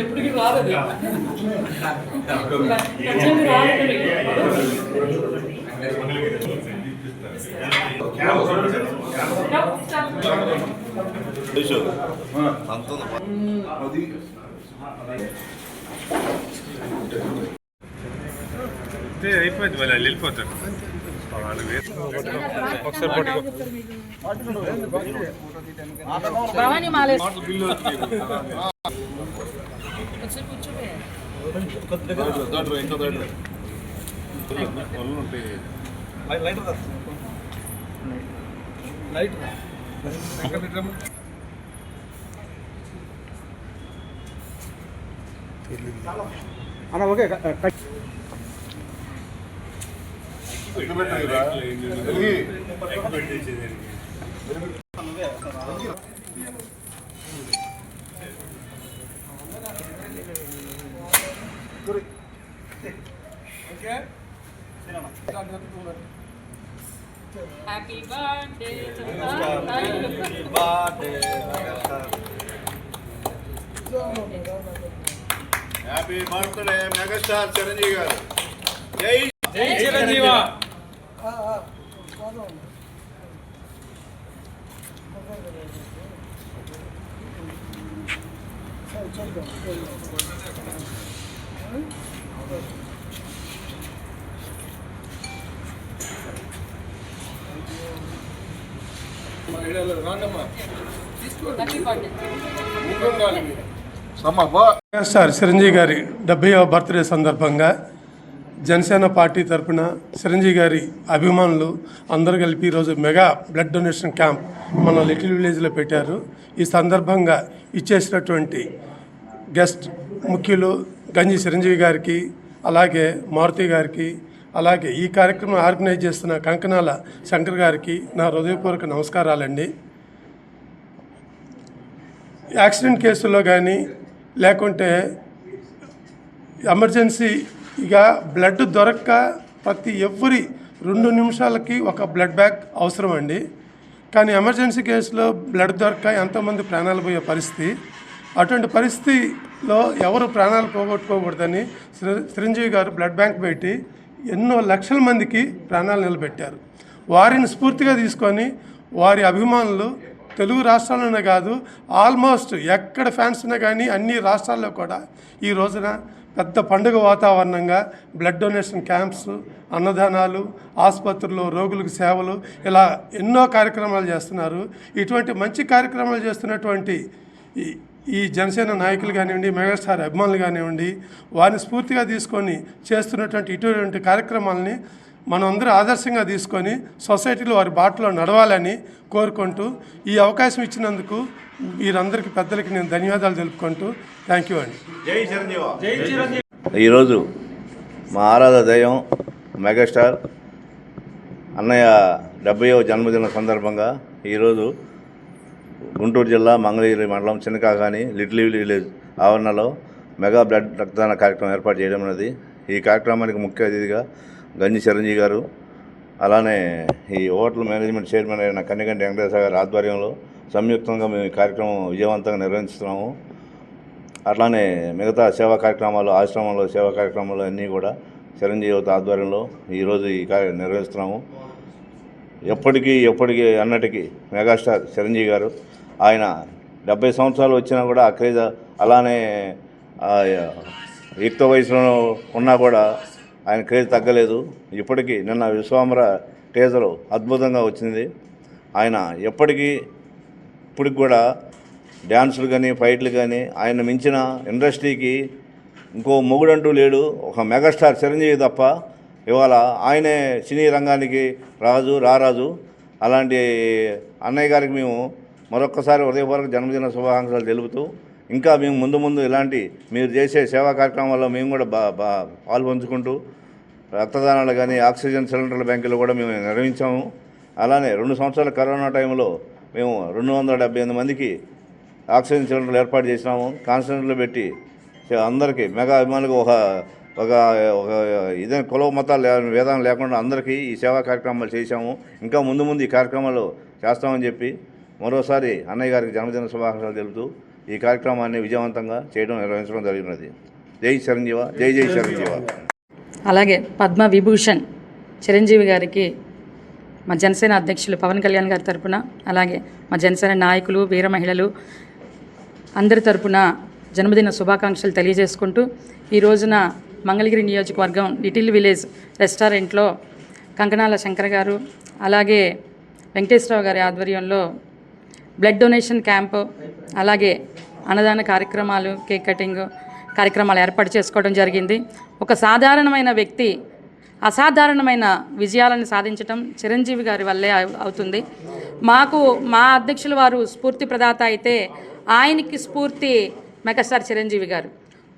ఎప్పటికీ రాదు. అయిపోయింది మళ్ళీ వెళ్ళిపోతారు ఒకసారి లైట్ అన్న okay happy birthday happy birthday megastar Chiranjeevi గారు. జై జై చిరంజీవ. మెగాస్టార్ చిరంజీవి గారి 70వ బర్త్డే సందర్భంగా జనసేన పార్టీ తరఫున చిరంజీవి గారి అభిమానులు అందరూ కలిపి ఈరోజు మెగా బ్లడ్ డొనేషన్ క్యాంప్ మన లిటిల్ విలేజ్లో పెట్టారు. ఈ సందర్భంగా ఇచ్చేసినటువంటి గెస్ట్ ముఖ్యులు గంజి చిరంజీవి గారికి, అలాగే మారుతి గారికి, అలాగే ఈ కార్యక్రమం ఆర్గనైజ్ చేస్తున్న కంకనాల శంకర్ గారికి నా హృదయపూర్వక నమస్కారాలండి. యాక్సిడెంట్ కేసుల్లో కానీ లేకుంటే ఎమర్జెన్సీగా బ్లడ్ దొరక్క ప్రతి ఎవ్రీ 2 నిమిషాలకి ఒక బ్లడ్ బ్యాగ్ అవసరం అండి. కానీ ఎమర్జెన్సీ కేసులో బ్లడ్ దొరక్క ఎంతోమంది ప్రాణాలు పోయే పరిస్థితి. అటువంటి పరిస్థితిలో ఎవరు ప్రాణాలు పోగొట్టుకోకూడదని చిరంజీవి గారు బ్లడ్ బ్యాంక్ పెట్టి ఎన్నో లక్షల మందికి ప్రాణాలు నిలబెట్టారు. వారిని స్ఫూర్తిగా తీసుకొని వారి అభిమానులు తెలుగు రాష్ట్రాల్లోనే కాదు ఆల్మోస్ట్ ఎక్కడ ఫ్యాన్స్ ఉన్నా కానీ అన్ని రాష్ట్రాల్లో కూడా ఈ రోజున పెద్ద పండుగ వాతావరణంగా బ్లడ్ డొనేషన్ క్యాంప్స్, అన్నదానాలు, ఆసుపత్రుల్లో రోగులకు సేవలు, ఇలా ఎన్నో కార్యక్రమాలు చేస్తున్నారు. ఇటువంటి మంచి కార్యక్రమాలు చేస్తున్నటువంటి ఈ జనసేన నాయకులు కానివ్వండి, మెగాస్టార్ అభిమానులు కానివ్వండి, వారిని స్ఫూర్తిగా తీసుకొని చేస్తున్నటువంటి ఇటువంటి కార్యక్రమాలని మనం అందరూ ఆదర్శంగా తీసుకొని సొసైటీలో వారి బాటలో నడవాలని కోరుకుంటూ ఈ అవకాశం ఇచ్చినందుకు వీరందరికీ పెద్దలకి నేను ధన్యవాదాలు తెలుపుకుంటూ థ్యాంక్ యూ అండి. జై చిరంజీవి. ఈరోజు మా ఆరాధ దైవం మెగాస్టార్ అన్నయ్య 70వ జన్మదిన సందర్భంగా ఈరోజు గుంటూరు జిల్లా మంగళగిరి మండలం చిన్నకాకాని లిటిల్ విలేజ్ ఆవరణలో మెగా బ్లడ్ రక్తదాన కార్యక్రమం ఏర్పాటు చేయడం అనేది. ఈ కార్యక్రమానికి ముఖ్య అతిథిగా గంజి చిరంజీవి గారు, అలానే ఈ హోటల్ మేనేజ్మెంట్ చైర్మన్ అయిన కన్నిగంటి వెంకటేశ్వర గారి ఆధ్వర్యంలో సంయుక్తంగా మేము ఈ కార్యక్రమం విజయవంతంగా నిర్వహిస్తున్నాము. అట్లానే మిగతా సేవా కార్యక్రమాలు, ఆశ్రమంలో సేవా కార్యక్రమాలు అన్నీ కూడా చిరంజీవి యువత ఆధ్వర్యంలో ఈరోజు ఈ నిర్వహిస్తున్నాము. ఎప్పటికీ అన్నటికీ మెగాస్టార్ చిరంజీవి గారు ఆయన 70 సంవత్సరాలు వచ్చినా కూడా ఆ క్రేజ్ అలానే యుక్త వయసులో ఉన్నా కూడా ఆయన క్రేజ్ తగ్గలేదు. ఇప్పటికీ నిన్న విశ్వామర టీజరు అద్భుతంగా వచ్చింది. ఆయన ఇప్పటికి కూడా డ్యాన్సులు కానీ ఫైట్లు కానీ ఆయన మించిన ఇండస్ట్రీకి ఇంకో మొగుడంటూ లేడు. ఒక మెగాస్టార్ చిరంజీవి తప్ప ఇవాళ ఆయనే సినీ రంగానికి రారాజు. అలాంటి అన్నయ్య గారికి మేము మరొక్కసారి హృదయపూర్వక జన్మదిన శుభాకాంక్షలు తెలుపుతూ ఇంకా మేము ముందు ఇలాంటి మీరు చేసే సేవా కార్యక్రమాల్లో మేము కూడా పాల్పంచుకుంటూ రక్తదానాలు కానీ ఆక్సిజన్ సిలిండర్ల బ్యాంకులు కూడా మేము నిర్వహించాము. అలానే 2 సంవత్సరాల కరోనా టైంలో మేము 278 మందికి ఆక్సిజన్ సిలిండర్లు ఏర్పాటు చేసినాము. కాన్సన్ట్రేటర్లు పెట్టి అందరికీ మెగా అభిమానులకు ఒక ఇదే కుల మతాలు వేదాలు లేకుండా అందరికీ ఈ సేవా కార్యక్రమాలు చేశాము. ఇంకా ముందు ఈ కార్యక్రమాలు చేస్తామని చెప్పి మరోసారి అన్నయ్య గారికి జన్మదిన శుభాకాంక్షలు తెలుపుతూ ఈ కార్యక్రమాన్ని విజయవంతంగా నిర్వహించడం జరిగినది. జై చిరంజీవ, జై చిరంజీవ. అలాగే పద్మ విభూషణ్ చిరంజీవి గారికి మా జనసేన అధ్యక్షులు పవన్ కళ్యాణ్ గారి తరపున, అలాగే మా జనసేన నాయకులు, వీర మహిళలు అందరి తరపున జన్మదిన శుభాకాంక్షలు తెలియజేసుకుంటూ ఈ రోజున మంగళగిరి నియోజకవర్గం లిటిల్ విలేజ్ రెస్టారెంట్లో కంకణాల శంకర్ గారు అలాగే వెంకటేశ్వరరావు గారి ఆధ్వర్యంలో బ్లడ్ డొనేషన్ క్యాంపు, అలాగే అన్నదాన కార్యక్రమాలు, కేక్ కటింగ్ కార్యక్రమాలు ఏర్పాటు చేసుకోవడం జరిగింది. ఒక సాధారణమైన వ్యక్తి అసాధారణమైన విజయాలను సాధించడం చిరంజీవి గారి వల్లే అవుతుంది. మా అధ్యక్షుల వారు స్ఫూర్తి ప్రదాత అయితే ఆయనకి స్ఫూర్తి మెగాస్టార్ చిరంజీవి గారు.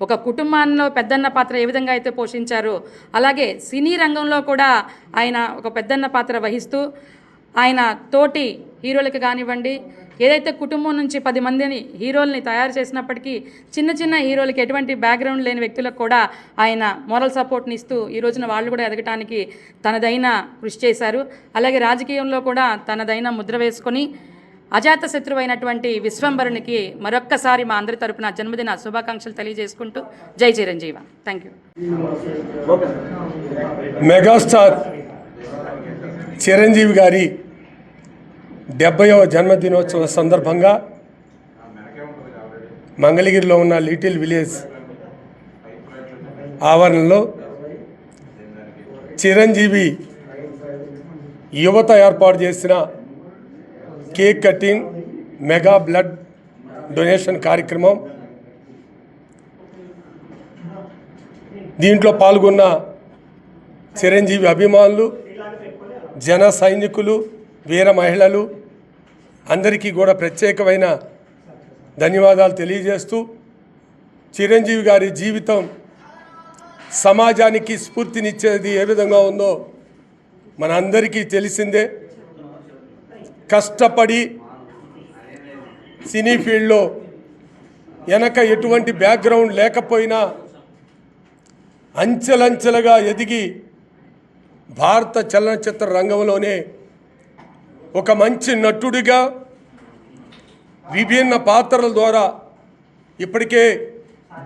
ఒక కుటుంబాల్లో పెద్దన్న పాత్ర ఏ విధంగా అయితే పోషించారో అలాగే సినీ రంగంలో కూడా ఆయన ఒక పెద్దన్న పాత్ర వహిస్తూ ఆయన తోటి హీరోలకు కానివ్వండి, ఏదైతే కుటుంబం నుంచి 10 మందిని హీరోల్ని తయారు చేసినప్పటికీ చిన్న హీరోలకి ఎటువంటి బ్యాక్గ్రౌండ్ లేని వ్యక్తులకు కూడా ఆయన మోరల్ సపోర్ట్ని ఇస్తూ ఈ రోజున వాళ్ళు కూడా ఎదగటానికి తనదైన కృషి చేశారు. అలాగే రాజకీయంలో కూడా తనదైన ముద్ర వేసుకొని అజాత శత్రువైనటువంటి విశ్వంబరునికి మరొక్కసారి మా అందరి తరపున జన్మదిన శుభాకాంక్షలు తెలియజేసుకుంటూ జై Chiranjeeva. Thank you. Megastar Chiranjeevi గారి 70వ జన్మదినోత్సవ సందర్భంగా మంగళగిరిలో ఉన్న లిటిల్ విలేజ్ ఆవరణలో చిరంజీవి యువత ఏర్పాటు చేసిన cake cutting, mega blood donation కార్యక్రమం, దీంట్లో పాల్గొన్న చిరంజీవి అభిమానులు, జన సైనికులు, వీర మహిళలు అందరికీ కూడా ప్రత్యేకమైన ధన్యవాదాలు తెలియజేస్తూ చిరంజీవి గారి జీవితం సమాజానికి స్ఫూర్తినిచ్చేది ఏ విధంగా ఉందో మన అందరికీ తెలిసిందే. కష్టపడి సినీ ఫీల్డ్లో వెనక ఎటువంటి బ్యాక్గ్రౌండ్ లేకపోయినా అంచెలంచెలుగా ఎదిగి భారత చలనచిత్ర రంగంలోనే ఒక మంచి నటుడిగా విభిన్న పాత్రల ద్వారా ఇప్పటికే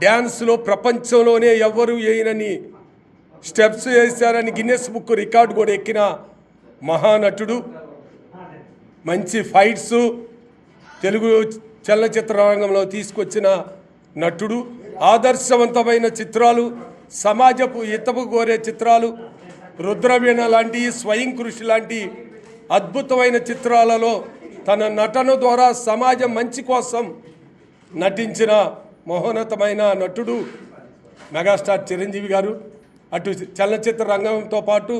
డ్యాన్స్లో ప్రపంచంలోనే ఎవ్వరూ వేయనని స్టెప్స్ వేశారని గిన్నెస్ బుక్ రికార్డు కూడా ఎక్కిన మహానటుడు. మంచి ఫైట్స్ తెలుగు చలనచిత్ర రంగంలో తీసుకొచ్చిన నటుడు. ఆదర్శవంతమైన చిత్రాలు, సమాజపు హితవు కోరే చిత్రాలు, రుద్రవీణ లాంటి, స్వయం కృషి లాంటి అద్భుతమైన చిత్రాలలో తన నటన ద్వారా సమాజం మంచి కోసం నటించిన మహోన్నతమైన నటుడు మెగాస్టార్ చిరంజీవి గారు. అటు చలనచిత్ర రంగంతో పాటు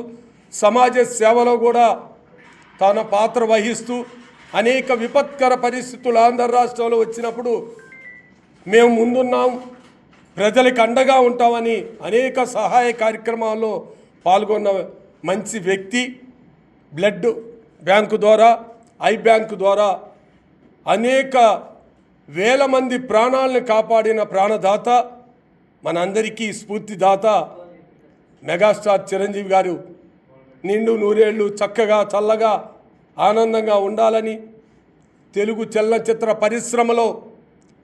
సమాజ సేవలో కూడా తన పాత్ర వహిస్తూ అనేక విపత్కర పరిస్థితులు ఆంధ్ర రాష్ట్రంలో వచ్చినప్పుడు మేము ముందున్నాం, ప్రజలకు అండగా ఉంటామని అనేక సహాయ కార్యక్రమాల్లో పాల్గొన్న మంచి వ్యక్తి. బ్లడ్ బ్యాంకు ద్వారా, ఐ బ్యాంకు ద్వారా అనేక వేల మంది ప్రాణాలను కాపాడిన ప్రాణదాత, మనందరికీ స్ఫూర్తిదాత మెగాస్టార్ చిరంజీవి గారు నిండు నూరేళ్లు చక్కగా చల్లగా ఆనందంగా ఉండాలని, తెలుగు చలనచిత్ర పరిశ్రమలో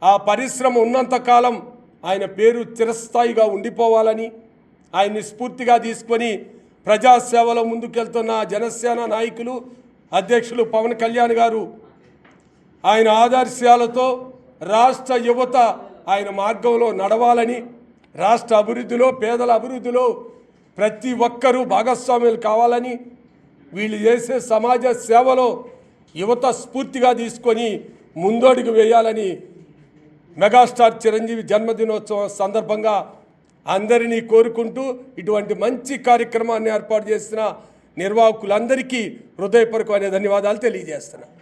ఆ పరిశ్రమ ఉన్నంతకాలం ఆయన పేరు చిరస్థాయిగా ఉండిపోవాలని, ఆయన్ని స్ఫూర్తిగా తీసుకొని ప్రజాసేవలో ముందుకెళ్తున్న జనసేన నాయకులు, అధ్యక్షులు పవన్ కళ్యాణ్ గారు ఆయన ఆదర్శాలతో రాష్ట్ర యువత ఆయన మార్గంలో నడవాలని, రాష్ట్ర అభివృద్ధిలో, పేదల అభివృద్ధిలో ప్రతి ఒక్కరూ భాగస్వాములు కావాలని, వీళ్ళు చేసే సమాజ సేవలో యువత స్ఫూర్తిగా తీసుకొని ముందడుగు వేయాలని మెగాస్టార్ చిరంజీవి జన్మదినోత్సవం సందర్భంగా అందరినీ కోరుకుంటూ ఇటువంటి మంచి కార్యక్రమాన్ని ఏర్పాటు చేసిన నిర్వాహకులందరికీ హృదయపూర్వకమైన ధన్యవాదాలు తెలియజేస్తున్నాను.